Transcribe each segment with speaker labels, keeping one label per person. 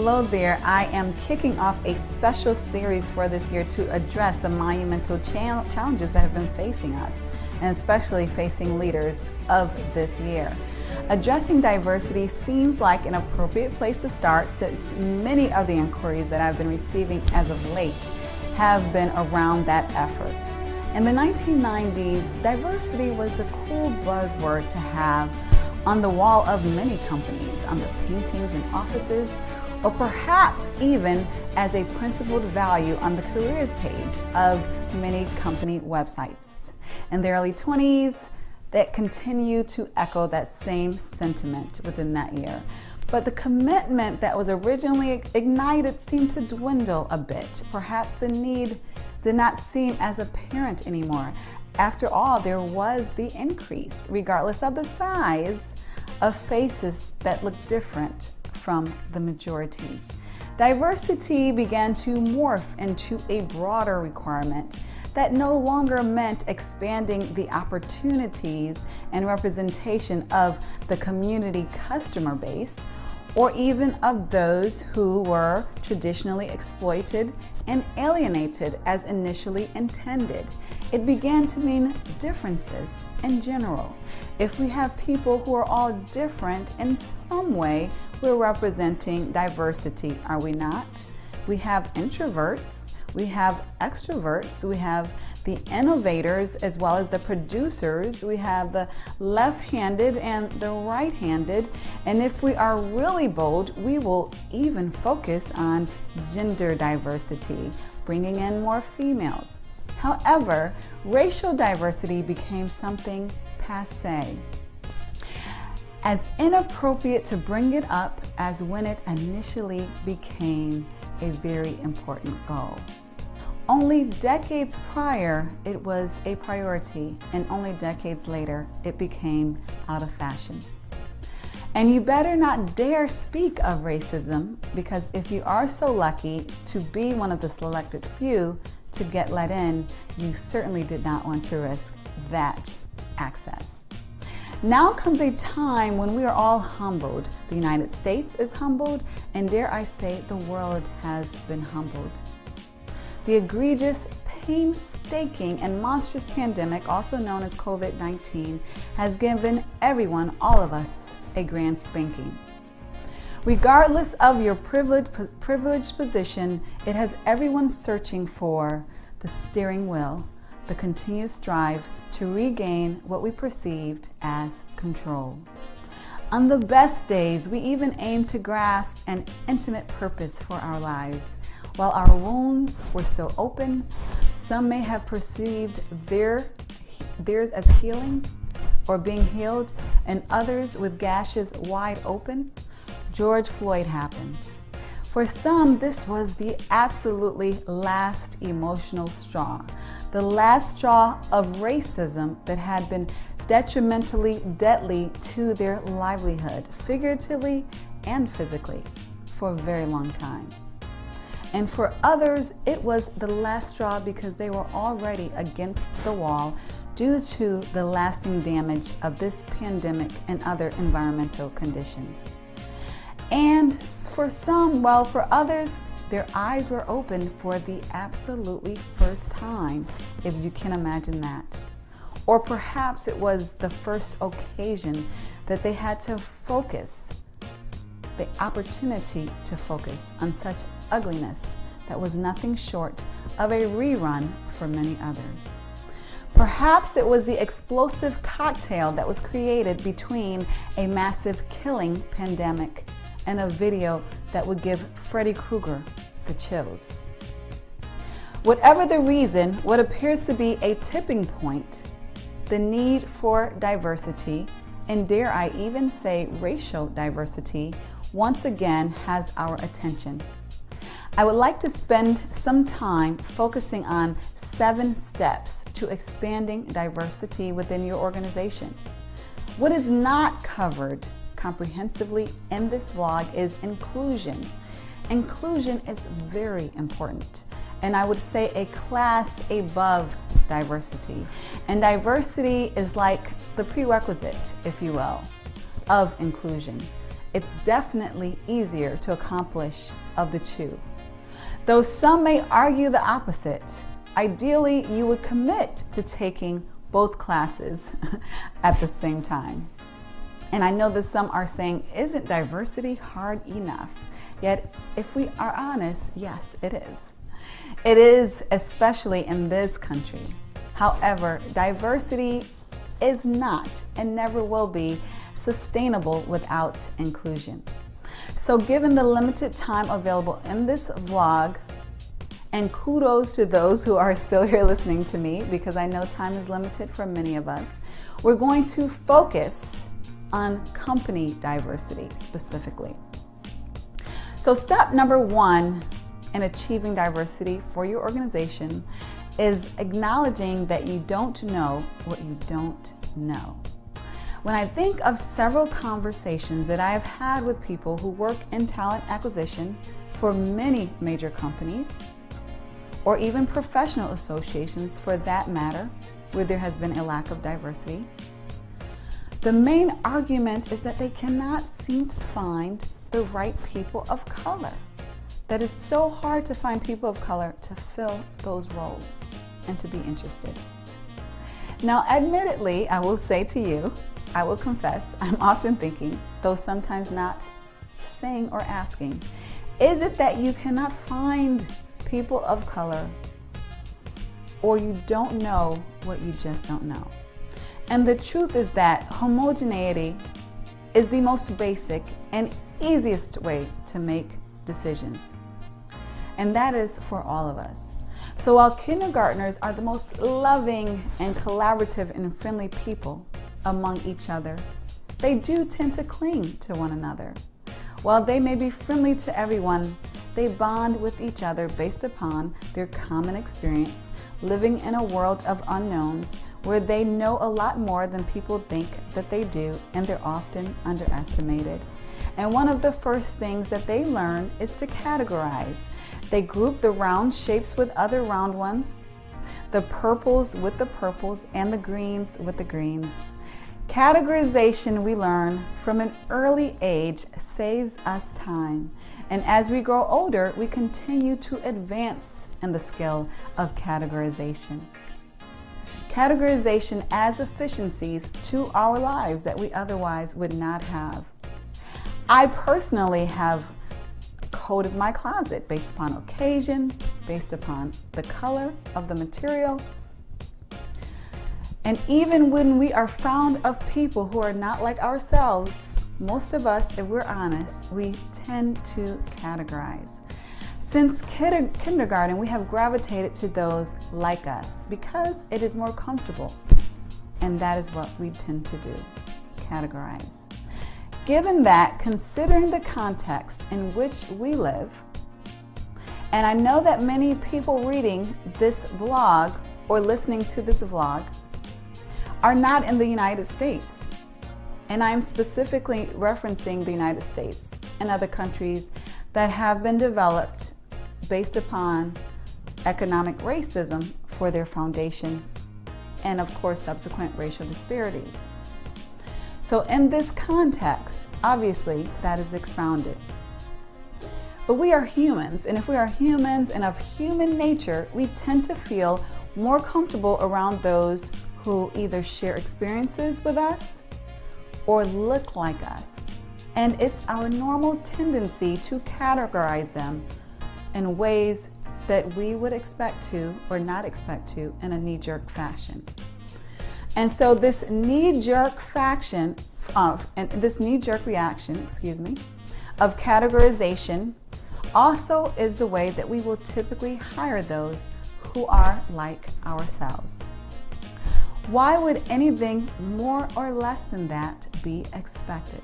Speaker 1: Hello there. I am kicking off a special series for this year to address the monumental challenges that have been facing us, and especially facing leaders of this year. Addressing diversity seems like an appropriate place to start, since many of the inquiries that I've been receiving as of late have been around that effort. In the 1990s, diversity was the cool buzzword to have on the wall of many companies, on the paintings in offices, or perhaps even as a principled value on the careers page of many company websites. In the early 20s, that continue to echo that same sentiment within that year. But the commitment that was originally ignited seemed to dwindle a bit. Perhaps the need did not seem as apparent anymore. After all, there was the increase, regardless of the size, of faces that looked different from the majority. Diversity began to morph into a broader requirement that no longer meant expanding the opportunities and representation of the community customer base, or even of those who were traditionally exploited and alienated as initially intended. It began to mean differences in general. If we have people who are all different in some way, we're representing diversity, are we not? We have introverts, we have extroverts, we have the innovators as well as the producers, we have the left-handed and the right-handed, and if we are really bold, we will even focus on gender diversity, bringing in more females. However, racial diversity became something passé, as inappropriate to bring it up as when it initially became a very important goal. Only decades prior, it was a priority, and only decades later, it became out of fashion. And you better not dare speak of racism, because if you are so lucky to be one of the selected few to get let in, you certainly did not want to risk that access. Now comes a time when we are all humbled. The United States is humbled, and dare I say, the world has been humbled. The egregious, painstaking, and monstrous pandemic, also known as COVID-19, has given everyone, all of us, a grand spanking. Regardless of your privileged position, it has everyone searching for the steering wheel, the continuous drive to regain what we perceived as control. On the best days, we even aim to grasp an intimate purpose for our lives. While our wounds were still open, some may have perceived theirs as healing or being healed, and others with gashes wide open. George Floyd happens. For some, this was the absolutely last emotional straw, the last straw of racism that had been detrimentally deadly to their livelihood, figuratively and physically, for a very long time. And for others, it was the last straw because they were already against the wall due to the lasting damage of this pandemic and other environmental conditions. And for some, well, for others, their eyes were opened for the absolutely first time, if you can imagine that. Or perhaps it was the first occasion that they had to focus, the opportunity to focus on such ugliness that was nothing short of a rerun for many others. Perhaps it was the explosive cocktail that was created between a massive killing pandemic and a video that would give Freddy Krueger the chills. Whatever the reason, what appears to be a tipping point, the need for diversity, and dare I even say racial diversity, once again has our attention. I would like to spend some time focusing on 7 steps to expanding diversity within your organization. What is not covered comprehensively in this vlog is inclusion. Inclusion is very important, and I would say a class above diversity. And diversity is like the prerequisite, if you will, of inclusion. it's definitely easier to accomplish of the two. Though some may argue the opposite, ideally you would commit to taking both classes at the same time. And I know that some are saying, isn't diversity hard enough? Yet, if we are honest, yes, it is. It is, especially in this country. However, diversity is not and never will be sustainable without inclusion. So given the limited time available in this vlog, and kudos to those who are still here listening to me, because I know time is limited for many of us, we're going to focus on company diversity specifically. So step number one in achieving diversity for your organization is acknowledging that you don't know what you don't know. When I think of several conversations that I have had with people who work in talent acquisition for many major companies, or even professional associations for that matter, where there has been a lack of diversity, the main argument is that they cannot seem to find the right people of color. That it's so hard to find people of color to fill those roles and to be interested. Now, admittedly, I will say to you, I will confess, I'm often thinking, though sometimes not saying or asking, is it that you cannot find people of color, or you don't know what you just don't know? And the truth is that homogeneity is the most basic and easiest way to make decisions. And that is for all of us. So while kindergartners are the most loving and collaborative and friendly people among each other, they do tend to cling to one another. While they may be friendly to everyone, they bond with each other based upon their common experience living in a world of unknowns where they know a lot more than people think that they do, and they're often underestimated. And one of the first things that they learn is to categorize. They group the round shapes with other round ones, the purples with the purples, and the greens with the greens. Categorization, we learn from an early age, saves us time. And as we grow older, we continue to advance in the skill of categorization. Categorization adds efficiencies to our lives that we otherwise would not have. I personally have coded my closet based upon occasion, based upon the color of the material. And even when we are found of people who are not like ourselves, most of us, if we're honest, we tend to categorize. Since kindergarten, we have gravitated to those like us because it is more comfortable. And that is what we tend to do, categorize. Given that, considering the context in which we live, and I know that many people reading this blog or listening to this vlog are not in the United States. And I'm specifically referencing the United States and other countries that have been developed based upon economic racism for their foundation, and of course subsequent racial disparities. So in this context, obviously that is expounded. But we are humans, and if we are humans and of human nature, we tend to feel more comfortable around those who either share experiences with us or look like us. And it's our normal tendency to categorize them in ways that we would expect to or not expect to in a knee-jerk fashion. And so this knee-jerk reaction of categorization also is the way that we will typically hire those who are like ourselves. Why would anything more or less than that be expected?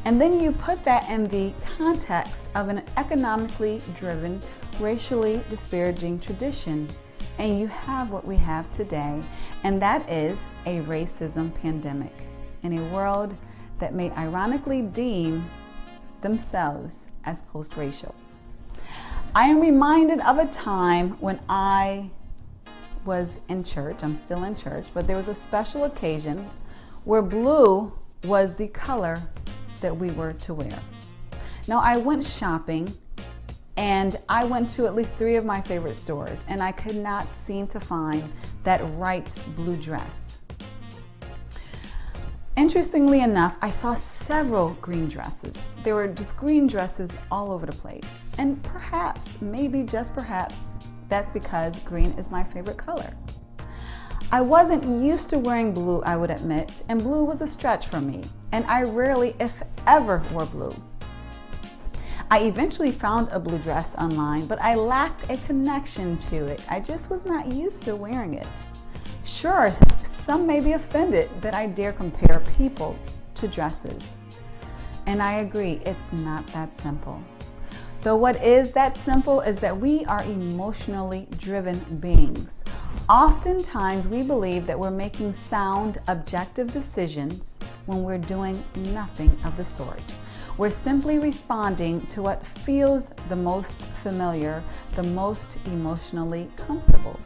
Speaker 1: And then you put that in the context of an economically driven, racially disparaging tradition, and you have what we have today, and that is a racism pandemic in a world that may ironically deem themselves as post-racial. I am reminded of a time when I was in church. I'm still in church, but there was a special occasion where blue was the color that we were to wear. Now, I went shopping and I went to at least 3 of my favorite stores, and I could not seem to find that right blue dress. Interestingly enough, I saw several green dresses. There were just green dresses all over the place. And perhaps, maybe just perhaps, that's because green is my favorite color. I wasn't used to wearing blue, I would admit, and blue was a stretch for me, and I rarely, if ever, wore blue. I eventually found a blue dress online, but I lacked a connection to it. I just was not used to wearing it. Sure, some may be offended that I dare compare people to dresses. And I agree, it's not that simple. Though what is that simple is that we are emotionally driven beings. Oftentimes we believe that we're making sound, objective decisions when we're doing nothing of the sort. We're simply responding to what feels the most familiar, the most emotionally comfortable.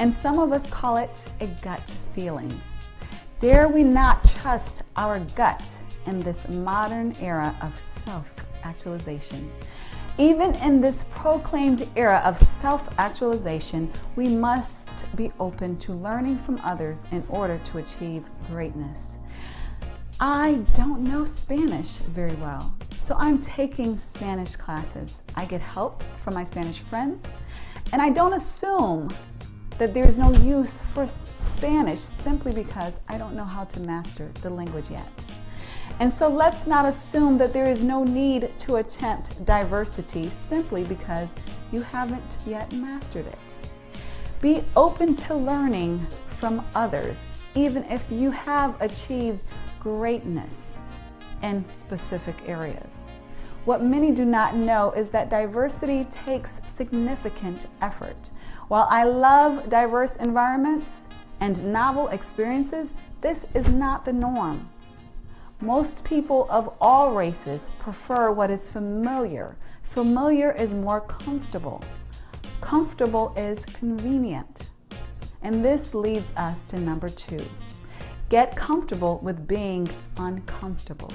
Speaker 1: And some of us call it a gut feeling. Dare we not trust our gut in this modern era of self-actualization? Even in this proclaimed era of self-actualization, we must be open to learning from others in order to achieve greatness. I don't know Spanish very well, so I'm taking Spanish classes. I get help from my Spanish friends, and I don't assume that there's no use for Spanish simply because I don't know how to master the language yet. And so let's not assume that there is no need to attempt diversity simply because you haven't yet mastered it. Be open to learning from others, even if you have achieved greatness in specific areas. What many do not know is that diversity takes significant effort. While I love diverse environments and novel experiences, this is not the norm. Most people of all races prefer what is familiar. Familiar is more comfortable. Comfortable is convenient. And this leads us to number 2. Get comfortable with being uncomfortable.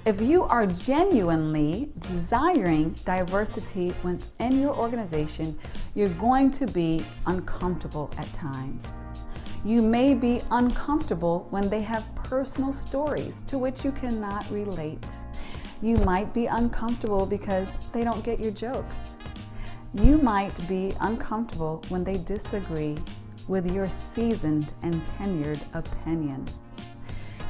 Speaker 1: If you are genuinely desiring diversity within your organization, you're going to be uncomfortable at times. You may be uncomfortable when they have personal stories to which you cannot relate. You might be uncomfortable because they don't get your jokes. You might be uncomfortable when they disagree with your seasoned and tenured opinion.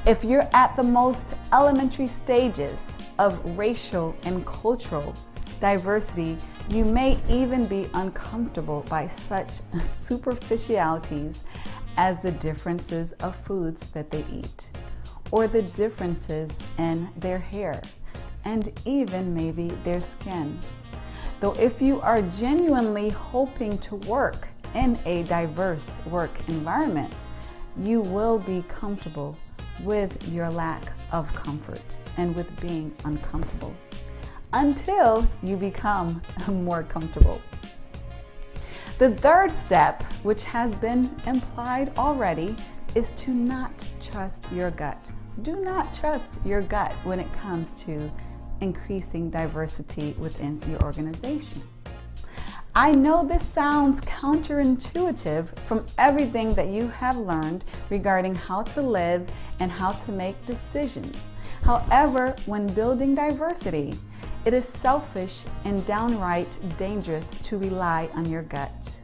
Speaker 1: If you're at the most elementary stages of racial and cultural diversity, you may even be uncomfortable by such superficialities as the differences of foods that they eat, or the differences in their hair, and even maybe their skin. Though if you are genuinely hoping to work in a diverse work environment, you will be comfortable with your lack of comfort and with being uncomfortable until you become more comfortable. The third step, which has been implied already, is to not trust your gut. Do not trust your gut when it comes to increasing diversity within your organization. I know this sounds counterintuitive from everything that you have learned regarding how to live and how to make decisions. However, when building diversity, it is selfish and downright dangerous to rely on your gut.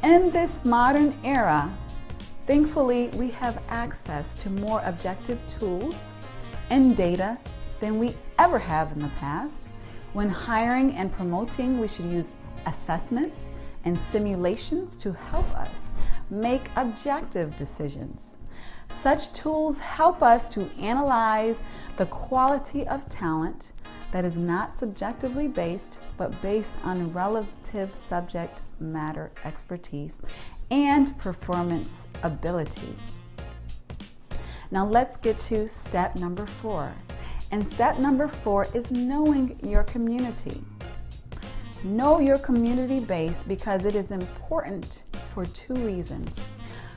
Speaker 1: In this modern era, thankfully, we have access to more objective tools and data than we ever have in the past. When hiring and promoting, we should use assessments and simulations to help us make objective decisions. Such tools help us to analyze the quality of talent that is not subjectively based, but based on relative subject matter expertise and performance ability. Now let's get to step number 4. And step number 4 is knowing your community. Know your community base because it is important for 2 reasons.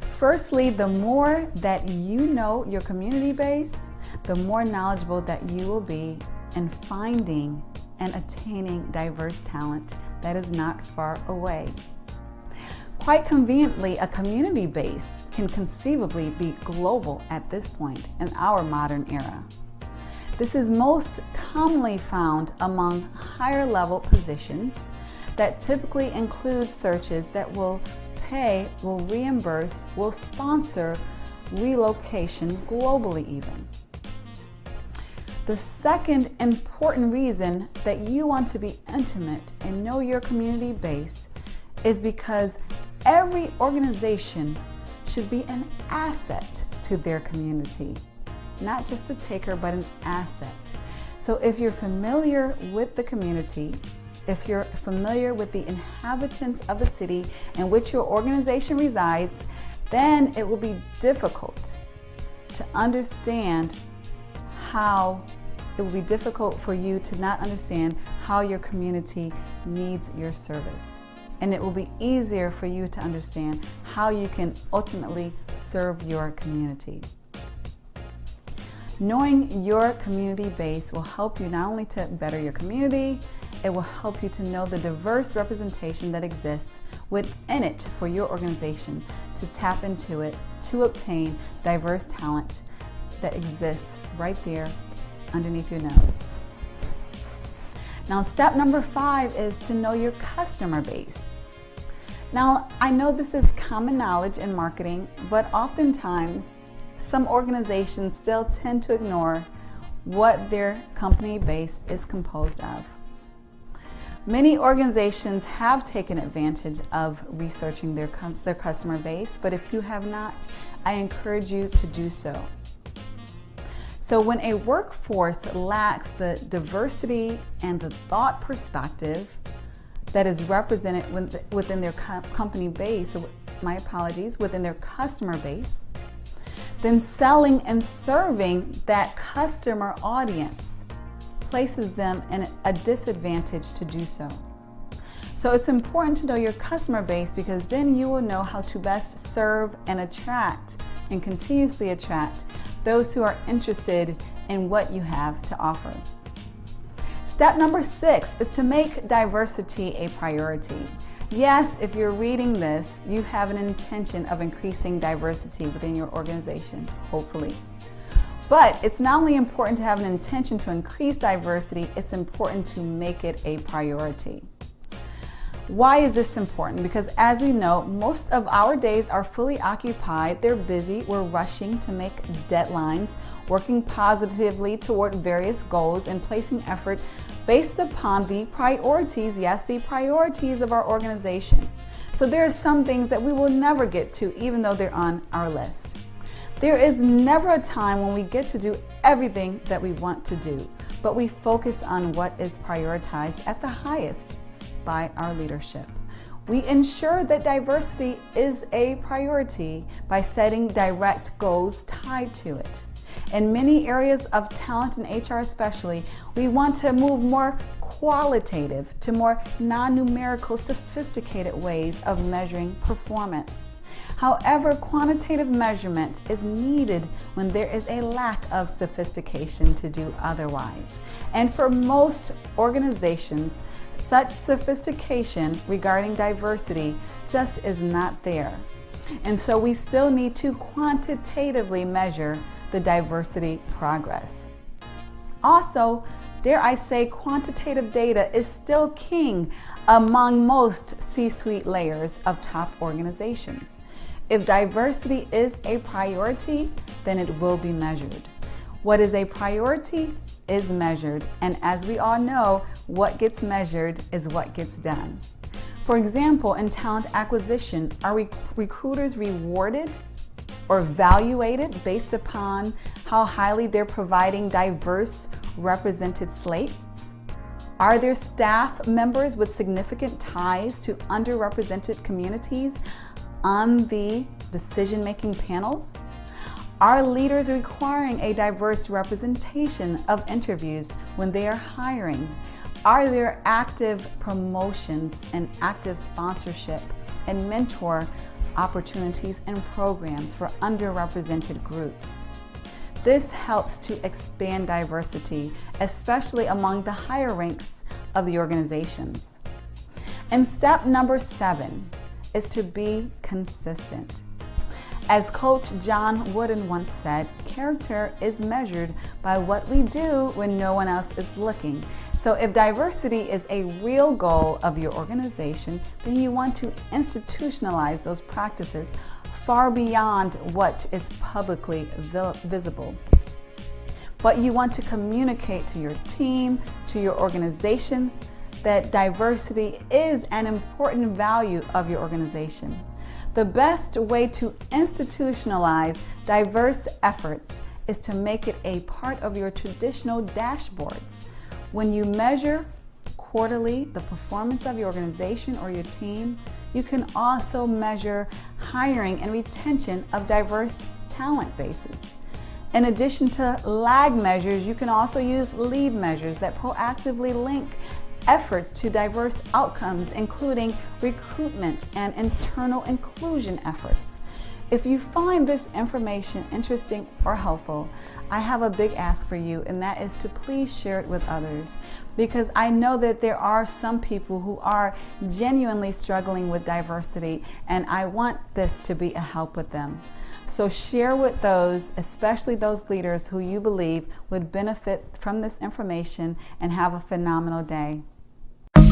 Speaker 1: Firstly, the more that you know your community base, the more knowledgeable that you will be in finding and attaining diverse talent that is not far away. Quite conveniently, a community base can conceivably be global at this point in our modern era. This is most commonly found among higher level positions that typically include searches that will pay, will reimburse, will sponsor relocation globally even. The second important reason that you want to be intimate and know your community base is because every organization should be an asset to their community. Not just a taker, but an asset. So if you're familiar with the community, if you're familiar with the inhabitants of the city in which your organization resides, then it will be difficult to understand it will be difficult for you to not understand how your community needs your service. And it will be easier for you to understand how you can ultimately serve your community. Knowing your community base will help you not only to better your community, it will help you to know the diverse representation that exists within it for your organization, to tap into it, to obtain diverse talent that exists right there underneath your nose. Now, step number 5 is to know your customer base. Now, I know this is common knowledge in marketing, but oftentimes some organizations still tend to ignore what their company base is composed of. Many organizations have taken advantage of researching their customer base, but if you have not, I encourage you to do so. So when a workforce lacks the diversity and the thought perspective that is represented within their company base, or within their customer base, then selling and serving that customer audience places them in a disadvantage to do so. So it's important to know your customer base, because then you will know how to best serve and attract and continuously attract those who are interested in what you have to offer. Step number 6 is to make diversity a priority. Yes, if you're reading this, you have an intention of increasing diversity within your organization, hopefully. But it's not only important to have an intention to increase diversity, it's important to make it a priority. Why is this important? Because as we know, most of our days are fully occupied. They're busy. We're rushing to make deadlines, working positively toward various goals, and placing effort based upon the priorities, yes, the priorities of our organization. So there are some things that we will never get to, even though they're on our list. There is never a time when we get to do everything that we want to do, but we focus on what is prioritized at the highest by our leadership. We ensure that diversity is a priority by setting direct goals tied to it. In many areas of talent and HR especially, we want to move more qualitative to more non-numerical, sophisticated ways of measuring performance. However, quantitative measurement is needed when there is a lack of sophistication to do otherwise. And for most organizations, such sophistication regarding diversity just is not there. And so we still need to quantitatively measure the diversity progress. Also, dare I say, quantitative data is still king among most C-suite layers of top organizations. If diversity is a priority, then it will be measured. What is a priority is measured, and as we all know, what gets measured is what gets done. For example, in talent acquisition, are recruiters rewarded or evaluated based upon how highly they're providing diverse represented slates? Are there staff members with significant ties to underrepresented communities on the decision-making panels? Are leaders requiring a diverse representation of interviews when they are hiring? Are there active promotions and active sponsorship and mentor opportunities and programs for underrepresented groups? This helps to expand diversity, especially among the higher ranks of the organizations. And step number 7 is to be consistent. As Coach John Wooden once said, character is measured by what we do when no one else is looking. So if diversity is a real goal of your organization, then you want to institutionalize those practices far beyond what is publicly visible. But you want to communicate to your team, to your organization, that diversity is an important value of your organization. The best way to institutionalize diverse efforts is to make it a part of your traditional dashboards. When you measure quarterly the performance of your organization or your team, you can also measure hiring and retention of diverse talent bases. In addition to lag measures, you can also use lead measures that proactively link efforts to diverse outcomes, including recruitment and internal inclusion efforts. If you find this information interesting or helpful, I have a big ask for you, and that is to please share it with others, because I know that there are some people who are genuinely struggling with diversity, and I want this to be a help with them. So share with those, especially those leaders who you believe would benefit from this information, and have a phenomenal day.